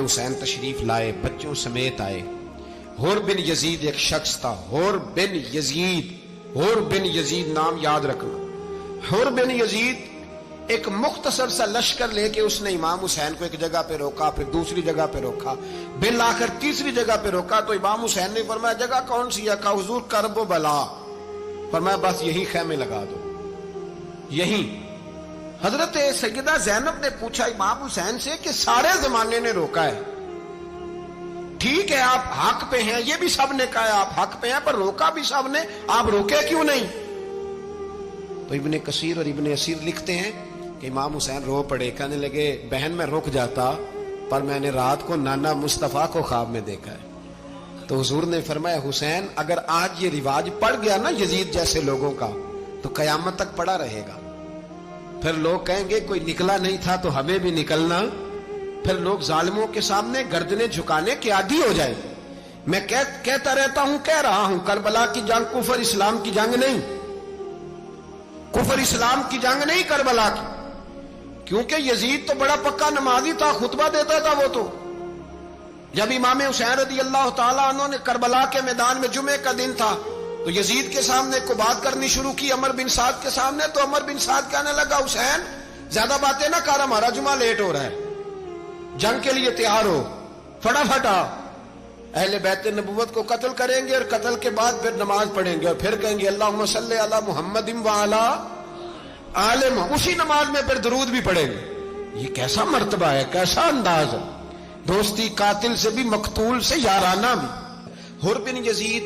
حسین تشریف لائے، بچوں سمیت آئے۔ حر بن یزید ایک شخص تھا، حر بن یزید، حر بن یزید نام یاد رکھنا۔ حر بن یزید ایک مختصر سا لشکر لے کے اس نے امام حسین کو ایک جگہ پہ روکا، پھر دوسری جگہ پہ روکا، بالآخر تیسری جگہ پہ روکا تو امام حسین نے فرمایا جگہ کون سی ہے؟ کہا حضور کرب و بلا۔ فرمایا بس یہی خیمے لگا دو، یہی۔ حضرت سیدہ زینب نے پوچھا امام حسین سے کہ سارے زمانے نے روکا ہے، ٹھیک ہے آپ حق پہ ہیں، یہ بھی سب نے کہا ہے آپ حق پہ ہیں، پر روکا بھی سب نے، آپ روکے کیوں نہیں؟ تو ابن کثیر اور ابن اسیر لکھتے ہیں کہ امام حسین رو پڑے، کہنے لگے بہن میں رک جاتا پر میں نے رات کو نانا مصطفیٰ کو خواب میں دیکھا ہے۔ تو حضور نے فرمایا حسین اگر آج یہ رواج پڑ گیا نا یزید جیسے لوگوں کا تو قیامت تک پڑا رہے گا، پھر لوگ کہیں گے کوئی نکلا نہیں تھا تو ہمیں بھی نکلنا، پھر لوگ ظالموں کے سامنے گردنیں جھکانے کے عادی ہو جائیں۔ میں کہتا رہتا ہوں، کہہ رہا ہوں، کربلا کی جنگ کفر اسلام کی جنگ نہیں، کفر اسلام کی جنگ نہیں کربلا کی، کیونکہ یزید تو بڑا پکا نمازی تھا، خطبہ دیتا تھا وہ تو۔ جب امام حسین رضی اللہ تعالیٰ عنہ نے کربلا کے میدان میں جمعے کا دن تھا تو یزید کے سامنے کو بات کرنی شروع کی عمر بن سعد کے سامنے، تو عمر بن سعد کہنے لگا حسین زیادہ باتیں نہ کر، ہمارا جمعہ لیٹ ہو رہا ہے، جنگ کے لیے تیار ہو، فٹافٹ آ۔ اہل بیت نبوت کو قتل کریں گے اور قتل کے بعد پھر نماز پڑھیں گے اور پھر کہیں گے اللہم صلی علی محمد وعلی آل محمد، اسی نماز میں پھر درود بھی پڑھیں گے۔ یہ کیسا مرتبہ ہے، کیسا انداز ہے، دوستی قاتل سے بھی مقتول سے یارانہ بھی۔ حر بن یزید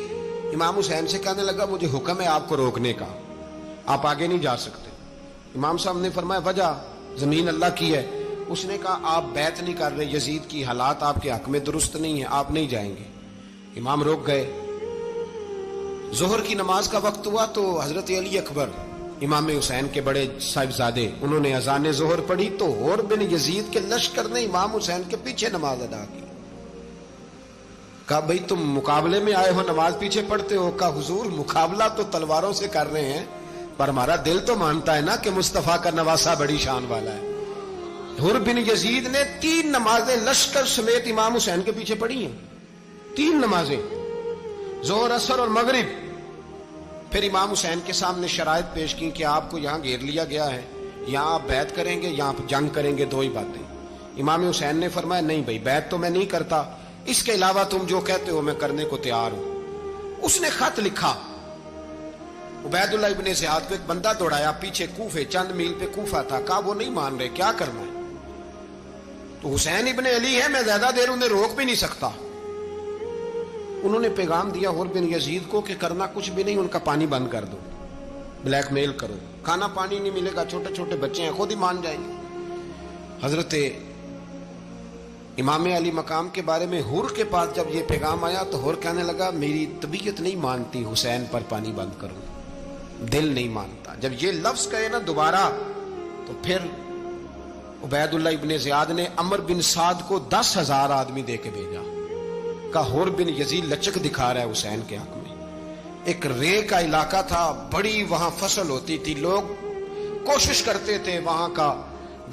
امام حسین سے کہنے لگا مجھے حکم ہے آپ کو روکنے کا، آپ آگے نہیں جا سکتے۔ امام صاحب نے فرمایا وجہ؟ زمین اللہ کی ہے۔ اس نے کہا آپ بیعت نہیں کر رہے، یزید کی حالات آپ کے حق میں درست نہیں ہیں، آپ نہیں جائیں گے۔ امام روک گئے۔ ظہر کی نماز کا وقت ہوا تو حضرت علی اکبر امام حسین کے بڑے صاحبزادے انہوں نے اذان ظہر پڑھی تو حر بن یزید کے لشکر نے امام حسین کے پیچھے نماز ادا کی۔ کہا بھئی تم مقابلے میں آئے ہو نماز پیچھے پڑھتے ہو؟ کہا حضور مقابلہ تو تلواروں سے کر رہے ہیں پر ہمارا دل تو مانتا ہے نا کہ مصطفیٰ کا نواسہ بڑی شان والا ہے۔ حر بن یزید نے 3 نمازیں لشکر سمیت امام حسین کے پیچھے پڑھی ہیں، 3 نمازیں، ظہر اثر اور مغرب۔ پھر امام حسین کے سامنے شرائط پیش کی کہ آپ کو یہاں گھیر لیا گیا ہے، یہاں آپ بیعت کریں گے، یہاں جنگ کریں گے، 2 ہی باتیں۔ امام حسین نے فرمایا نہیں بھائی بیعت تو میں نہیں کرتا، اس کے علاوہ تم جو کہتے ہو میں کرنے کو تیار ہوں۔ اس نے خط لکھا، عبید اللہ ابن زیاد کو ایک بندہ دوڑایا پیچھے کوفے، چند میل پہ کوفہ تھا، کہا وہ نہیں مان رہے، کیا کرنا ہے؟ تو حسین ابن علی ہے، میں زیادہ دیر انہیں روک بھی نہیں سکتا۔ انہوں نے پیغام دیا حر بن یزید کو کہ کرنا کچھ بھی نہیں، ان کا پانی بند کر دو، بلیک میل کرو، کھانا پانی نہیں ملے گا، چھوٹے چھوٹے بچے ہیں، خود ہی مان جائیں گے۔ حضرت امام علی مقام کے بارے میں حر کے پاس جب یہ پیغام آیا تو حر کہنے لگا میری طبیعت نہیں مانتی حسین پر پانی بند کروں، دل نہیں مانتا۔ جب یہ لفظ کہے نا دوبارہ تو پھر عبید اللہ ابن زیاد نے عمر بن سعد کو 10,000 آدمی دے کے بھیجا، کہا حر بن یزید لچک دکھا رہا ہے حسین کے حق میں۔ ایک رے کا علاقہ تھا، بڑی وہاں فصل ہوتی تھی، لوگ کوشش کرتے تھے وہاں کا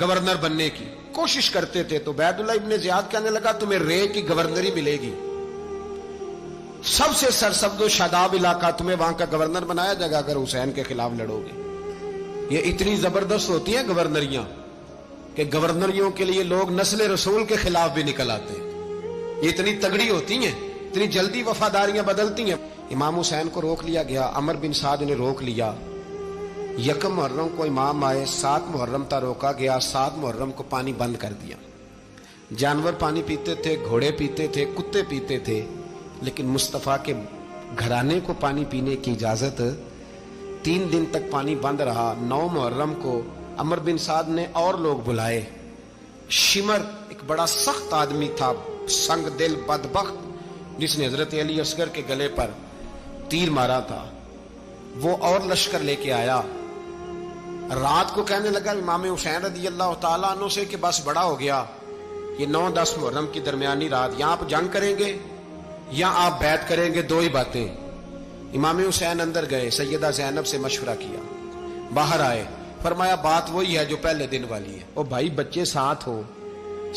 گورنر بننے کی، کوشش کرتے تھے۔ تو عبید اللہ ابن زیاد کہنے لگا تمہیں رے کی گورنری ملے گی، سب سے سرسبز و شاداب علاقہ، تمہیں وہاں کا گورنر بنایا جائے گا اگر حسین کے خلاف لڑو گے۔ یہ اتنی زبردست ہوتی ہیں گورنریاں کہ گورنریوں کے لیے لوگ نسل رسول کے خلاف بھی نکل آتے ہیں، یہ اتنی تگڑی ہوتی ہیں، اتنی جلدی وفاداریاں بدلتی ہیں۔ امام حسین کو روک لیا گیا، عمر بن سعد نے روک لیا۔ 1 محرم کو امام آئے، 7 محرم تا روکا گیا، 7 محرم کو پانی بند کر دیا۔ جانور پانی پیتے تھے، گھوڑے پیتے تھے، کتے پیتے تھے، لیکن مصطفیٰ کے گھرانے کو پانی پینے کی اجازت 3 دن تک پانی بند رہا۔ 9 محرم کو عمر بن سعد نے اور لوگ بلائے۔ شمر ایک بڑا سخت آدمی تھا، سنگ دل بدبخت، جس نے حضرت علی اصغر کے گلے پر تیر مارا تھا، وہ اور لشکر لے کے آیا۔ رات کو کہنے لگا امام حسین رضی اللہ تعالیٰ عنہ سے کہ بس بڑا ہو گیا، یہ 9-10 محرم کی درمیانی رات، یا آپ جنگ کریں گے یا آپ بیعت کریں گے، 2 ہی باتیں۔ امام حسین اندر گئے، سیدہ زینب سے مشورہ کیا، باہر آئے، فرمایا بات وہی ہے جو پہلے دن والی ہے۔ او بھائی بچے ساتھ ہو،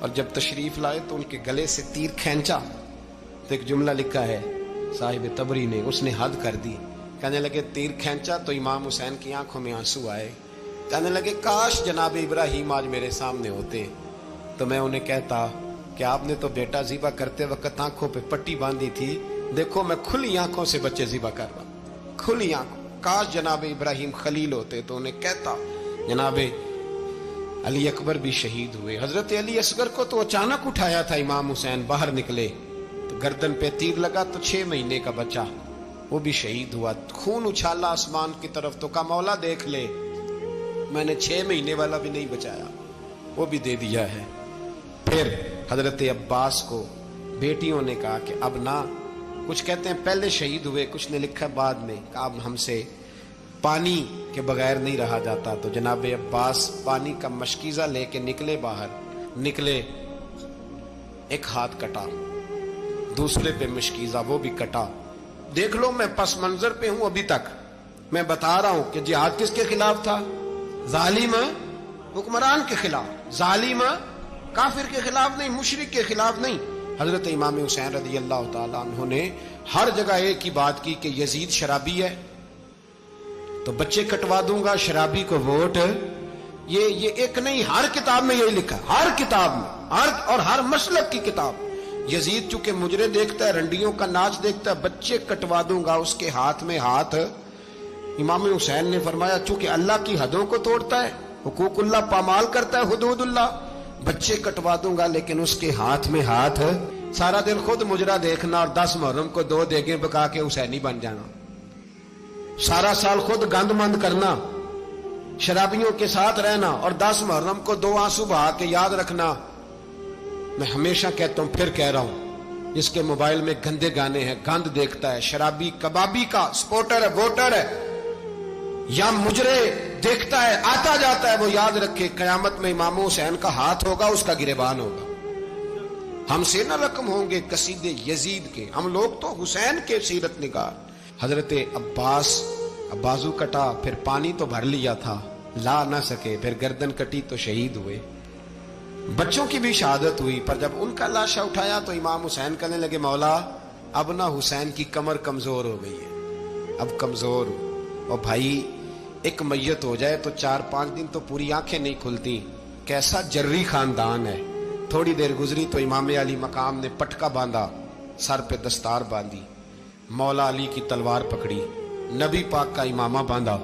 اور جب تشریف لائے تو ان کے گلے سے تیر کھینچا تو ایک جملہ لکھا ہے صاحب تبری نے، اس نے حد کر دی. کہنے لگے تیر کھینچا تو امام حسین کی آنکھوں میں آنسو آئے. کہنے لگے کاش جناب ابراہیم آج میرے سامنے ہوتے تو میں انہیں کہتا کہ آپ نے تو بیٹا ذبح کرتے وقت آنکھوں پہ پٹی باندھی تھی، دیکھو میں کھلی آنکھوں سے بچے ذبح کر رہا ہوں، کھلی آنکھوں. کاش جناب ابراہیم خلیل ہوتے تو انہیں کہتا. جناب علی اکبر بھی شہید ہوئے. حضرت علی اصغر کو تو اچانک اٹھایا تھا امام حسین، باہر نکلے تو گردن پہ تیر لگا تو 6 مہینے کا بچہ وہ بھی شہید ہوا. خون اچھالا آسمان کی طرف تو کہا مولا دیکھ لے، میں نے 6 مہینے والا بھی نہیں بچایا، وہ بھی دے دیا ہے. پھر حضرت عباس کو بیٹیوں نے کہا کہ اب نہ، کچھ کہتے ہیں پہلے شہید ہوئے، کچھ نے لکھا بعد میں، کہ اب ہم سے پانی کے بغیر نہیں رہا جاتا. تو جناب عباس پانی کا مشکیزہ لے کے نکلے، باہر نکلے، ایک ہاتھ کٹا، دوسرے پہ مشکیزہ، وہ بھی کٹا. دیکھ لو میں پس منظر پہ ہوں ابھی تک، میں بتا رہا ہوں کہ جہاد کس کے خلاف تھا؟ ظالم حکمران کے خلاف، ظالم کافر کے خلاف نہیں، مشرک کے خلاف نہیں. حضرت امام حسین رضی اللہ تعالیٰ عنہ نے ہر جگہ ایک ہی بات کی کہ یزید شرابی ہے تو بچے کٹوا دوں گا، شرابی کو ووٹ. یہ ایک نہیں، ہر کتاب میں یہی لکھا، ہر کتاب میں، اور ہر مسلک کی کتاب. یزید چونکہ مجرے دیکھتا ہے، رنڈیوں کا ناچ دیکھتا ہے، بچے کٹوا دوں گا، اس کے ہاتھ میں ہاتھ. امام حسین نے فرمایا چونکہ اللہ کی حدوں کو توڑتا ہے، حقوق اللہ پامال کرتا ہے، حدود اللہ، بچے کٹوا دوں گا لیکن اس کے ہاتھ میں ہاتھ. سارا دن خود مجرا دیکھنا اور 10 محرم کو 2 دیگیں پکا کے حسینی بن جانا، سارا سال خود گند مند کرنا، شرابیوں کے ساتھ رہنا اور 10 محرم کو 2 آنسو بہا کے یاد رکھنا. میں ہمیشہ کہتا ہوں، پھر کہہ رہا ہوں، جس کے موبائل میں گندے گانے ہیں، گند دیکھتا ہے، شرابی کبابی کا سپورٹر ہے، ووٹر ہے، یا مجرے دیکھتا ہے آتا جاتا ہے، وہ یاد رکھے قیامت میں امام حسین کا ہاتھ ہوگا، اس کا گریبان ہوگا. ہم سے نہ رقم ہوں گے قصیدے یزید کے، ہم لوگ تو حسین کے سیرت نگار. حضرت عباس بازو کٹا، پھر پانی تو بھر لیا تھا، لا نہ سکے، پھر گردن کٹی تو شہید ہوئے. بچوں کی بھی شہادت ہوئی، پر جب ان کا لاشا اٹھایا تو امام حسین کہنے لگے مولا اب نہ حسین کی کمر کمزور ہو گئی ہے، اب کمزور ہو. اور بھائی ایک میت ہو جائے تو 4-5 دن تو پوری آنکھیں نہیں کھلتی. کیسا جری خاندان ہے. تھوڑی دیر گزری تو امام علی مقام نے پٹکا باندھا، سر پہ دستار باندھی، مولا علی کی تلوار پکڑی، نبی پاک کا امامہ باندھا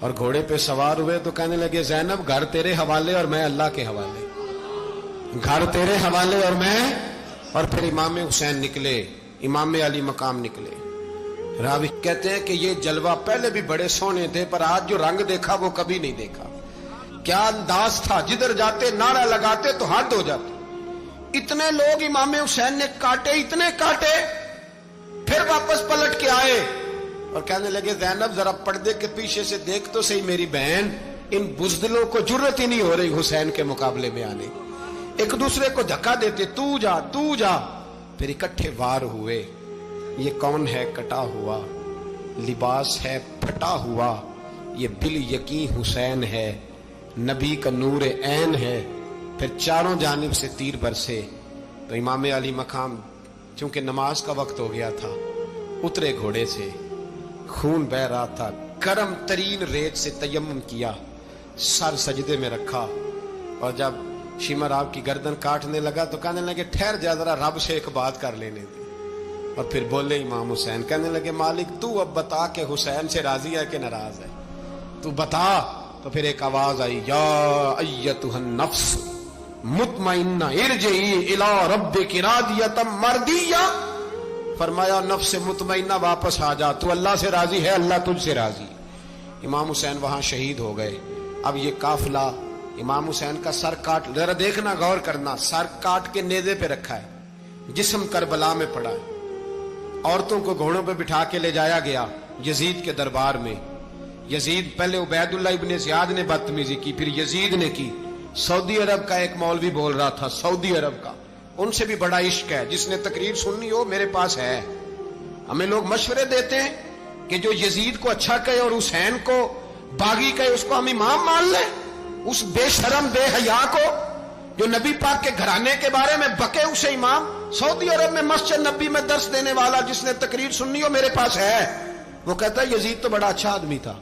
اور گھوڑے پہ سوار ہوئے تو کہنے لگے زینب گھر تیرے حوالے اور میں اللہ کے حوالے، گھر تیرے حوالے اور میں. اور پھر امام حسین نکلے، امام علی مقام نکلے. راوی کہتے ہیں کہ یہ جلوہ پہلے بھی بڑے سونے تھے، پر آج جو رنگ دیکھا وہ کبھی نہیں دیکھا. کیا انداز تھا، جدھر جاتے نعرہ لگاتے تو حد ہو جاتے. اتنے لوگ امام حسین نے کاٹے، اتنے کاٹے، پھر واپس پلٹ کے آئے اور کہنے لگے زینب ذرا پردے کے پیچھے سے دیکھ تو صحیح میری بہن، ان بزدلوں کو جرت ہی نہیں ہو رہی حسین کے مقابلے میں آنے. ایک دوسرے کو دھکا دیتے، تو جا تو جا. پھر اکٹھے وار ہوئے. یہ کون ہے کٹا ہوا، لباس ہے پھٹا ہوا، یہ بال یقین حسین ہے، نبی کا نور عین ہے. پھر چاروں جانب سے تیر برسے تو امام علی مقام چونکہ نماز کا وقت ہو گیا تھا، اترے گھوڑے سے، خون بہ رہا تھا، گرم ترین ریت سے تیمم کیا، سر سجدے میں رکھا، اور جب شمر آپ کی گردن کاٹنے لگا تو کہنے لگے ٹھہر جا ذرا رب سے ایک بات کر لینے دے. اور پھر بولے امام حسین، کہنے لگے مالک تو اب بتا کہ حسین سے راضی ہے کہ ناراض ہے، تو بتا. تو پھر ایک آواز آئی، یا ایتھا النفس مطمئنہ ارجعی الی ربک راضیۃ مرضیہ. فرمایا نفس مطمئنہ واپس آ جا، تو اللہ سے راضی ہے، اللہ تجھ سے راضی. امام حسین وہاں شہید ہو گئے. اب یہ قافلہ امام حسین کا سر کاٹ، ذرا دیکھنا غور کرنا، سر کاٹ کے نیزے پہ رکھا ہے، جسم کربلا میں پڑا ہے. عورتوں کو گھوڑوں پہ بٹھا کے لے جایا گیا یزید کے دربار میں. یزید پہلے عبید اللہ ابن زیاد نے بدتمیزی کی، پھر یزید نے کی. سعودی عرب کا ایک مولوی بول رہا تھا، سعودی عرب کا، ان سے بھی بڑا عشق ہے، جس نے تقریر سننی ہو میرے پاس ہے. ہمیں لوگ مشورے دیتے ہیں کہ جو یزید کو اچھا کہے اور حسین کو باغی کہے اس کو ہم امام مان لیں، اس بے شرم بے حیا کو. جو نبی پاک کے گھرانے کے بارے میں بکے اسے امام سعودی عرب میں مسجد نبی میں درس دینے والا جس نے تقریر سننی ہو میرے پاس ہے. وہ کہتا ہے یزید تو بڑا اچھا آدمی تھا,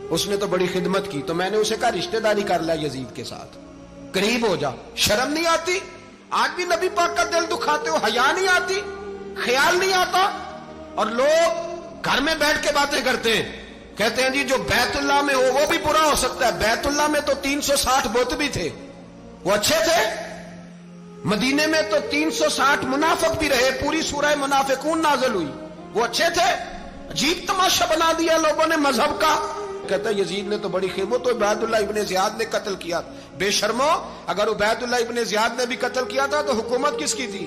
اس نے تو بڑی خدمت کی, تو میں نے اسے کہا رشتہ داری کر لیا یزید کے ساتھ, قریب ہو جا. شرم نہیں آتی؟ آج بھی نبی پاک کا دل دکھاتے ہو, حیا نہیں آتی, خیال نہیں آتا؟ اور لوگ گھر میں بیٹھ کے باتیں کرتے ہیں, کہتے ہیں جی جو بیت اللہ میں ہو وہ بھی برا ہو سکتا ہے. بیت اللہ میں تو 360 بت بھی تھے, وہ اچھے تھے. مدینے میں تو 360 منافق بھی رہے, پوری سورہ منافقون نازل ہوئی, وہ اچھے تھے. عجیب تماشا بنا دیا لوگوں نے مذہب کا. کہتا ہے یزید نے تو بڑی خدمت, تو عبید اللہ ابن زیاد نے قتل کیا. بے شرمو, اگر عبید اللہ ابن زیاد نے بھی قتل کیا تھا تو حکومت کس کی تھی؟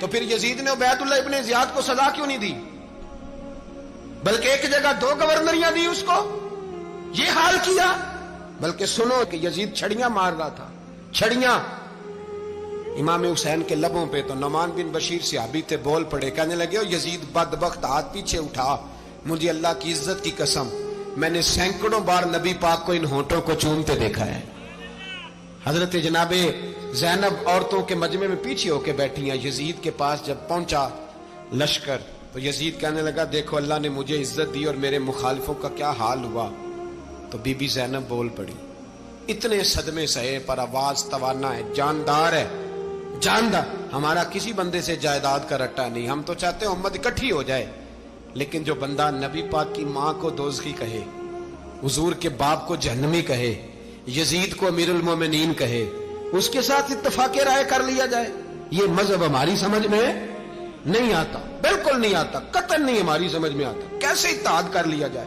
تو پھر یزید نے عبید اللہ ابن زیاد کو سزا کیوں نہیں دی, بلکہ ایک جگہ 2 گورنریاں دی اس کو؟ یہ حال کیا. بلکہ سنو کہ یزید چھڑیاں مار رہا تھا, چھڑیاں امام حسین کے لبوں پہ. تو نعمان بن بشیر صحابی تھے, بول پڑے, کہنے لگے یزید بدبخت, ہاتھ پیچھے اٹھا, مجھے اللہ کی عزت کی قسم میں نے سینکڑوں بار نبی پاک کو ان ہونٹوں کو چومتے دیکھا ہے. حضرت جناب زینب عورتوں کے مجمع میں پیچھے ہو کے بیٹھی ہیں. یزید کے پاس جب پہنچا لشکر تو یزید کہنے لگا دیکھو اللہ نے مجھے عزت دی اور میرے مخالفوں کا کیا حال ہوا. تو بی بی زینب بول پڑی, اتنے صدمے سہے پر آواز توانا ہے, جاندار ہے, جاندار. ہمارا کسی بندے سے جائیداد کا رٹا نہیں, ہم تو چاہتے ہیں امت اکٹھی ہو جائے, لیکن جو بندہ نبی پاک کی ماں کو دوزخی کہے, حضور کے باپ کو جہنمی کہے, یزید کو امیر المومنین کہے, اس کے ساتھ اتفاق رائے کر لیا جائے, یہ مذہب ہماری سمجھ میں نہیں آتا, بالکل نہیں آتا, قطعاً نہیں ہماری سمجھ میں آتا. کیسے اتحاد کر لیا جائے؟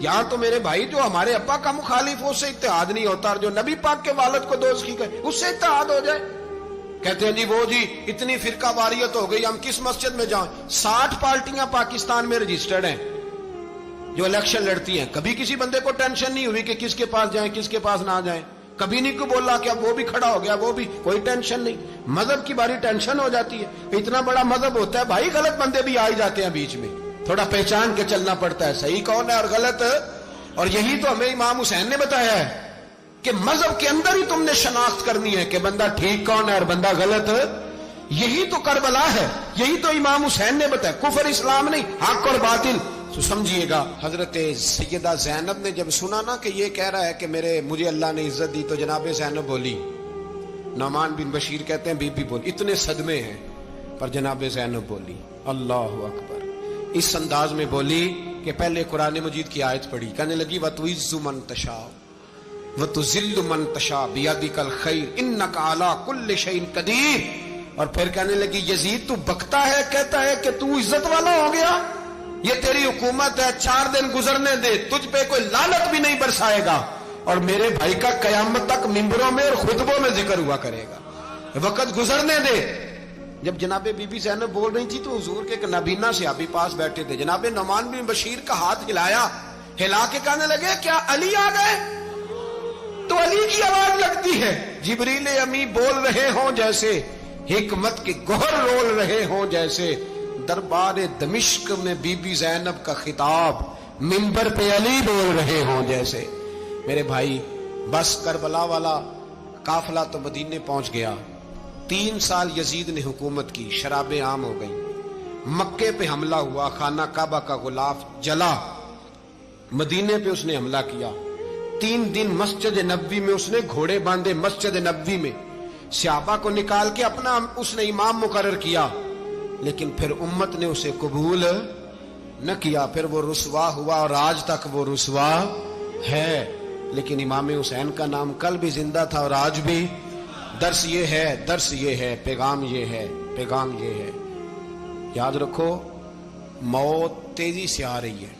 یہاں تو میرے بھائی جو ہمارے ابا کا مخالف ہو اس سے اتحاد نہیں ہوتا, اور جو نبی پاک کے والد کو دوزخی کہے اس سے اتحاد ہو جائے. کہتے ہیں جی وہ جی اتنی فرقہ واریت ہو گئی, ہم کس مسجد میں جائیں؟ 60 پارٹیاں پاکستان میں رجسٹرڈ ہیں جو الیکشن لڑتی ہیں. کبھی کسی بندے کو ٹینشن نہیں ہوئی کہ کس کے پاس جائیں کس کے پاس نہ جائیں, کبھی نہیں کوئی بولا کہ اب وہ بھی کھڑا ہو گیا, وہ بھی, کوئی ٹینشن نہیں. مذہب کی باری ٹینشن ہو جاتی ہے. اتنا بڑا مذہب ہوتا ہے بھائی, غلط بندے بھی آ جاتے ہیں بیچ میں, تھوڑا پہچان کے چلنا پڑتا ہے صحیح کون ہے اور غلط. اور یہی تو ہمیں امام حسین نے بتایا ہے کہ مذہب کے اندر ہی تم نے شناخت کرنی ہے کہ بندہ ٹھیک کون ہے اور بندہ غلط. یہی تو کربلا ہے, یہی تو امام حسین نے بتایا, کفر اسلام نہیں, حق اور باطل. تو سمجھیے گا حضرت سیدہ زینب نے جب سنا نا کہ یہ کہہ رہا ہے کہ مجھے اللہ نے عزت دی, تو جناب زینب بولی, نعمان بن بشیر کہتے ہیں بی بی بولی, اتنے صدمے ہیں پر جناب زینب بولی اللہ اکبر, اس انداز میں بولی کہ پہلے قرآن مجید کی آیت پڑھی, کہنے لگی وَتُعِزُّ مَن تَشَاءُ وَتُذِلُّ مَن تَشَاءُ بِيَدِكَ الْخَيْرُ إِنَّكَ عَلَىٰ كُلِّ شَيْءٍ قَدِيرٌ. اور پھر کہنے لگی یزید تو بکتا ہے, کہتا ہے کہ تو عزت والا ہو گیا, یہ تیری حکومت ہے, 4 دن گزرنے دے, تجھ پہ کوئی لعنت بھی نہیں برسائے گا, اور میرے بھائی کا قیامت تک ممبروں میں اور خطبوں میں ذکر ہوا کرے گا, وقت گزرنے دے. جب جناب بی بی زینب بول رہی تھی تو حضور کے ایک نابینا صحابی پاس بیٹھے تھے, جناب نعمان بن بشیر کا ہاتھ ہلایا, ہلا کے کہنے لگے کیا علی آ گئے؟ تو علی کی آواز لگتی ہے, جبریل امی بول رہے ہوں جیسے, حکمت کے گوہر رول رہے ہوں جیسے, دربار دمشق میں بی بی زینب کا خطاب منبر پہ علی بول رہے ہوں جیسے. میرے بھائی بس کربلا والا قافلہ تو مدینے پہنچ گیا, 3 سال یزید نے حکومت کی, شرابیں عام ہو گئی, مکے پہ حملہ ہوا, خانہ کعبہ کا غلاف جلا, مدینے پہ اس نے حملہ کیا, 3 دن مسجد نبوی میں اس نے گھوڑے باندھے, مسجد نبوی میں صحابہ کو نکال کے اپنا اس نے امام مقرر کیا, لیکن پھر امت نے اسے قبول نہ کیا, پھر وہ رسوا ہوا اور آج تک وہ رسوا ہے. لیکن امام حسین کا نام کل بھی زندہ تھا اور آج بھی. درس یہ ہے, درس یہ ہے, پیغام یہ ہے, پیغام یہ ہے. یاد رکھو موت تیزی سے آ رہی ہے,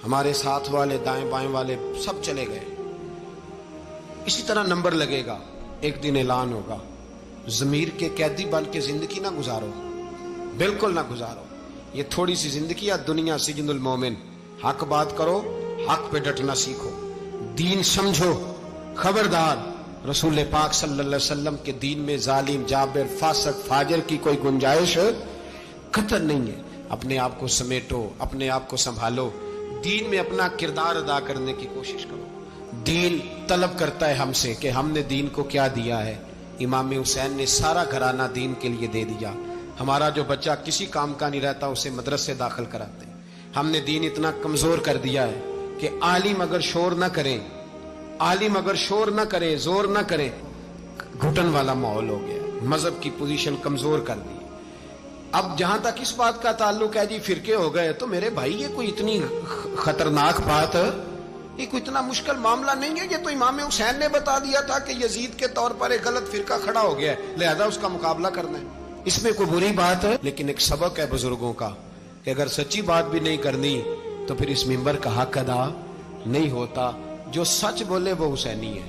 ہمارے ساتھ والے دائیں بائیں والے سب چلے گئے, اسی طرح نمبر لگے گا, ایک دن اعلان ہوگا. ضمیر کے قیدی بن کے زندگی نہ گزارو, بالکل نہ گزارو. یہ تھوڑی سی زندگی ہے, دنیا سجن المومن. حق بات کرو, حق پہ ڈٹنا سیکھو, دین سمجھو. خبردار رسول پاک صلی اللہ علیہ وسلم کے دین میں ظالم, جابر, فاسق, فاجر کی کوئی گنجائش قطع نہیں ہے. اپنے آپ کو سمیٹو, اپنے آپ کو سنبھالو, دین میں اپنا کردار ادا کرنے کی کوشش کرو. دین طلب کرتا ہے ہم سے کہ ہم نے دین کو کیا دیا ہے. امام حسین نے سارا گھرانہ دین کے لیے دے دیا. ہمارا جو بچہ کسی کام کا نہیں رہتا اسے مدرسے داخل کراتے. ہم نے دین اتنا کمزور کر دیا ہے کہ عالم اگر شور نہ کریں، عالم اگر شور نہ کرے، زور نہ کرے، گھٹن والا ماحول ہو گیا. مذہب کی پوزیشن کمزور کر دی. اب جہاں تک اس بات کا تعلق ہے جی فرقے ہو گئے، تو میرے بھائی یہ کوئی اتنی خطرناک بات ہے، یہ کوئی اتنا مشکل معاملہ نہیں ہے. یہ تو امام حسین نے بتا دیا تھا کہ یزید کے طور پر ایک غلط فرقہ کھڑا ہو گیا ہے، لہذا اس کا مقابلہ کرنا ہے. اس میں کوئی بری بات ہے؟ لیکن ایک سبق ہے بزرگوں کا کہ اگر سچی بات بھی نہیں کرنی تو پھر اس منبر کا حق ادا نہیں ہوتا. جو سچ بولے وہ حسینی ہے،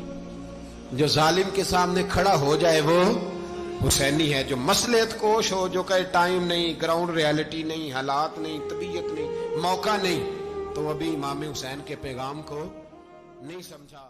جو ظالم کے سامنے کھڑا ہو جائے وہ حسینی ہے. جو مصلحت کوش ہو، جو کہے ٹائم نہیں، گراؤنڈ ریالٹی نہیں، حالات نہیں، طبیعت نہیں، موقع نہیں، تو ابھی امام حسین کے پیغام کو نہیں سمجھا.